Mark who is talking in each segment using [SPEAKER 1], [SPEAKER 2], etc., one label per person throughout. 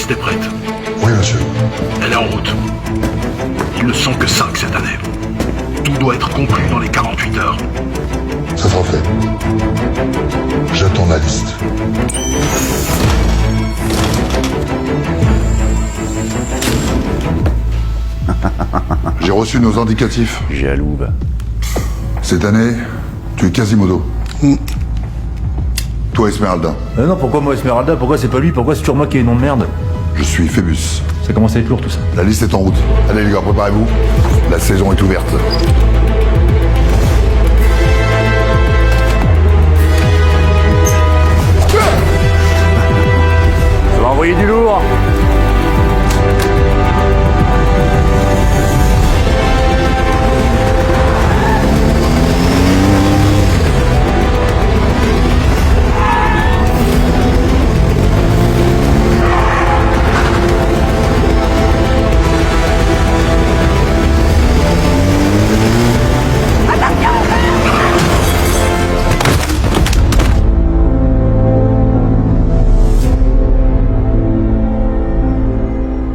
[SPEAKER 1] liste est prête.
[SPEAKER 2] Oui, monsieur.
[SPEAKER 1] Elle est en route. Ils ne sont que 5 cette année. Tout doit être conclu dans les 48 heures.
[SPEAKER 2] Ça sera fait. J'attends la liste. J'ai reçu nos indicatifs.
[SPEAKER 3] Jaloux, va.
[SPEAKER 2] Cette année, tu es Quasimodo. Toi, Esmeralda.
[SPEAKER 3] Non, pourquoi moi Esmeralda? Pourquoi c'est pas lui? Pourquoi c'est toujours moi qui ai le nom de merde?
[SPEAKER 2] Je suis Phébus.
[SPEAKER 3] Ça commence à être lourd tout ça.
[SPEAKER 2] La liste est en route. Allez les gars, préparez-vous. La saison est ouverte.
[SPEAKER 3] Ça va envoyer du lourd.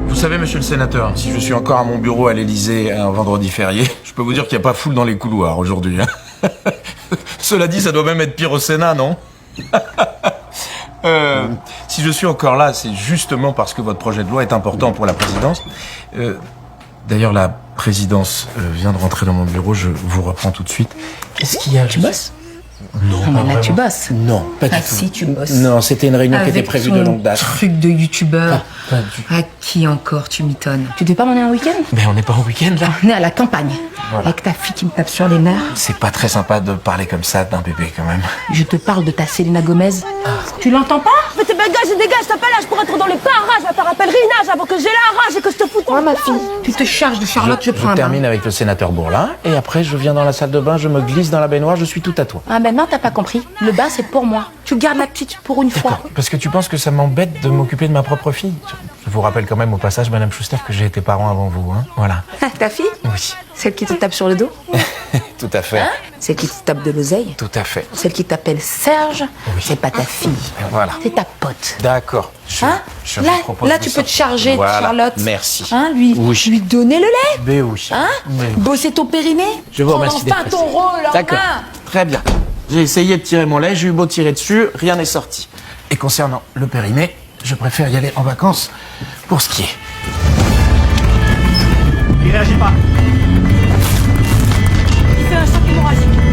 [SPEAKER 4] Vous savez, monsieur le sénateur, si je suis encore à mon bureau à l'Élysée un vendredi férié, je peux vous dire qu'il n'y a pas foule dans les couloirs aujourd'hui. Hein. Cela dit, ça doit même être pire au Sénat, non? Si je suis encore là, c'est justement parce que votre projet de loi est important pour la présidence. D'ailleurs, la présidence vient de rentrer dans mon bureau, je vous reprends tout de suite. Qu'est-ce qu'il y a?
[SPEAKER 5] Tu bosses?
[SPEAKER 4] Non,
[SPEAKER 5] Non,
[SPEAKER 4] pas
[SPEAKER 5] mais là, tu
[SPEAKER 4] vraiment.
[SPEAKER 5] bosses.
[SPEAKER 4] Non, pas du
[SPEAKER 5] Ah
[SPEAKER 4] tout.
[SPEAKER 5] si, tu bosses.
[SPEAKER 4] Non, c'était une réunion qui
[SPEAKER 5] Avec
[SPEAKER 4] était prévue
[SPEAKER 5] ton
[SPEAKER 4] de longue date.
[SPEAKER 5] truc de youtubeur.
[SPEAKER 4] Pas du tout.
[SPEAKER 5] À qui encore tu m'étonnes? Tu devais pas m'emmener un week-end?
[SPEAKER 4] Mais on n'est pas en week-end, là.
[SPEAKER 5] On est à la campagne.
[SPEAKER 4] Voilà.
[SPEAKER 5] Avec ta fille qui me tape sur les nerfs.
[SPEAKER 4] C'est pas très sympa de parler comme ça d'un bébé, quand même.
[SPEAKER 5] Je te parle de ta Selena Gomez. Tu l'entends pas?
[SPEAKER 6] Mais t'es dégage, t'as pas l'âge pour être dans les parages, va faire un pèlerinage avant que j'ai la rage et que je te foute
[SPEAKER 5] Ouais, ma fille. Tu te charges de Charlotte, je prends un bain.
[SPEAKER 4] termine avec le sénateur Bourlin, et après je viens dans la salle de bain, je me glisse dans la baignoire, je suis tout à toi.
[SPEAKER 5] Ah ben non, t'as pas compris. Le bain, c'est pour moi. Tu gardes la petite pour une fois.
[SPEAKER 4] Parce que tu penses que ça m'embête de m'occuper de ma propre fille. Je vous rappelle quand même au passage, Madame Schuster, que j'ai été parent avant vous, hein. Voilà.
[SPEAKER 5] Ta fille?
[SPEAKER 4] Oui,
[SPEAKER 5] Celle qui te tape sur le dos?
[SPEAKER 4] tout à fait.
[SPEAKER 5] Celle qui te tape de l'oseille?
[SPEAKER 4] Tout à fait.
[SPEAKER 5] Celle qui t'appelle Serge?
[SPEAKER 4] Oui.
[SPEAKER 5] C'est pas ta fille.
[SPEAKER 4] Voilà.
[SPEAKER 5] C'est ta pote.
[SPEAKER 4] D'accord.
[SPEAKER 5] Hein?
[SPEAKER 4] je
[SPEAKER 5] Là,
[SPEAKER 4] vous propose
[SPEAKER 5] là
[SPEAKER 4] de
[SPEAKER 5] tu peux
[SPEAKER 4] sortir.
[SPEAKER 5] te charger
[SPEAKER 4] Voilà.
[SPEAKER 5] de Charlotte.
[SPEAKER 4] Merci.
[SPEAKER 5] Hein, lui donner le lait.
[SPEAKER 4] Mais oui.
[SPEAKER 5] Hein?
[SPEAKER 4] Mais oui.
[SPEAKER 5] Bosser ton périnée.
[SPEAKER 4] Je vous remercie
[SPEAKER 5] Prends enfin
[SPEAKER 4] d'être
[SPEAKER 5] ton
[SPEAKER 4] précis.
[SPEAKER 5] rôle en
[SPEAKER 4] D'accord.
[SPEAKER 5] main.
[SPEAKER 4] Très bien. J'ai essayé de tirer mon lait, j'ai eu beau tirer dessus, rien n'est sorti. Et concernant le périnée, je préfère y aller en vacances pour skier.
[SPEAKER 7] Il réagit pas.
[SPEAKER 6] Il fait un choc hémorragique.